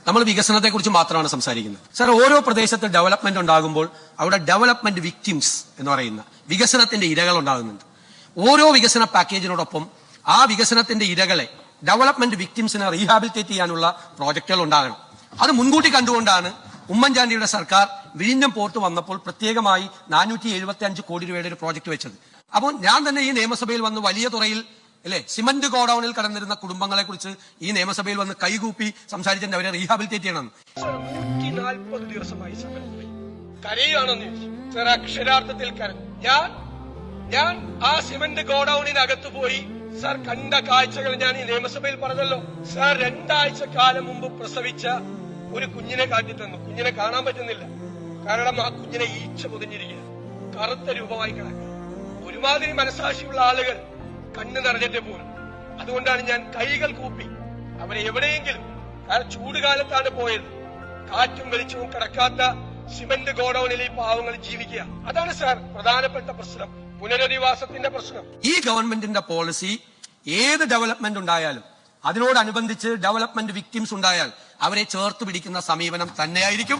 നമ്മൾ വികസനത്തെക്കുറിച്ച് മാത്രമാണ് സംസാരിക്കുന്നത്. സാർ, ഓരോ പ്രദേശത്ത് ഡെവലപ്മെന്റ് ഉണ്ടാകുമ്പോൾ അവിടെ ഡെവലപ്മെന്റ് വിക്ടിംസ് എന്ന് പറയുന്ന വികസനത്തിന്റെ ഇരകൾ ഉണ്ടാകുന്നുണ്ട്. ഓരോ വികസന പാക്കേജിനോടൊപ്പം ആ വികസനത്തിന്റെ ഇരകളെ ഡെവലപ്മെന്റ് വിക്ടിംസിനെ റീഹാബിലിറ്റേറ്റ് ചെയ്യാനുള്ള പ്രോജക്റ്റുകൾ ഉണ്ടാകണം. അത് മുൻകൂട്ടി കണ്ടുകൊണ്ടാണ് ഉമ്മൻചാണ്ടിയുടെ സർക്കാർ വിഴിഞ്ഞം പോർട്ട് വന്നപ്പോൾ പ്രത്യേകമായി 475 കോടി രൂപയുടെ ഒരു പ്രോജക്റ്റ് വെച്ചത്. അപ്പോൾ ഞാൻ തന്നെ ഈ നിയമസഭയിൽ വന്ന് വലിയ തുറയിൽ സിമന്റ് ഗോഡൌണിൽ കടന്നിരുന്ന കുടുംബങ്ങളെ കുറിച്ച് ഈ നിയമസഭയിൽ വന്ന് കൈകൂപ്പി സംസാരിച്ചിട്ട് അവരെ റീഹാബിലിറ്റേറ്റ് ചെയ്യണം. 140 ദിവസമായി കരയാണെന്ന് ചോദിച്ചു. അക്ഷരാർത്ഥത്തിൽ കരഞ്ഞു. ഞാൻ ആ സിമന്റ് ഗോഡൌണിനകത്ത് പോയി സാർ കണ്ട കാഴ്ചകൾ ഞാൻ ഈ നിയമസഭയിൽ പറഞ്ഞല്ലോ. സാർ 2 ആഴ്ച കാലം മുമ്പ് പ്രസവിച്ച ഒരു കുഞ്ഞിനെ കാട്ടിത്തന്നു. കുഞ്ഞിനെ കാണാൻ പറ്റുന്നില്ല, കാരണം ആ കുഞ്ഞിനെ ഈച്ച പൊതിഞ്ഞിരിക്കുക, കറുത്ത രൂപമായി കിടക്കുക. ഒരുമാതിരി മനസാക്ഷിയുള്ള ആളുകൾ കണ്ണ് നിറഞ്ഞിട്ട് പോലും. അതുകൊണ്ടാണ് ഞാൻ കൈകൾ കൂപ്പി അവരെ എവിടെയെങ്കിലും, കാരണം ചൂടുകാലത്താണ് പോയത്, കാറ്റും വെളിച്ചവും കിടക്കാത്ത സിമന്റ് ഗോഡൌണിൽ ഈ പാവങ്ങൾ ജീവിക്കുക. അതാണ് സാർ പ്രധാനപ്പെട്ട പ്രശ്നം, പുനരധിവാസത്തിന്റെ പ്രശ്നം. ഈ ഗവൺമെന്റിന്റെ പോളിസി ഏത് ഡെവലപ്മെന്റ് ഉണ്ടായാലും അതിനോടനുബന്ധിച്ച് ഡെവലപ്മെന്റ് വിക്ടിംസ് ഉണ്ടായാൽ അവരെ ചേർത്ത് പിടിക്കുന്ന സമീപനം തന്നെയായിരിക്കും.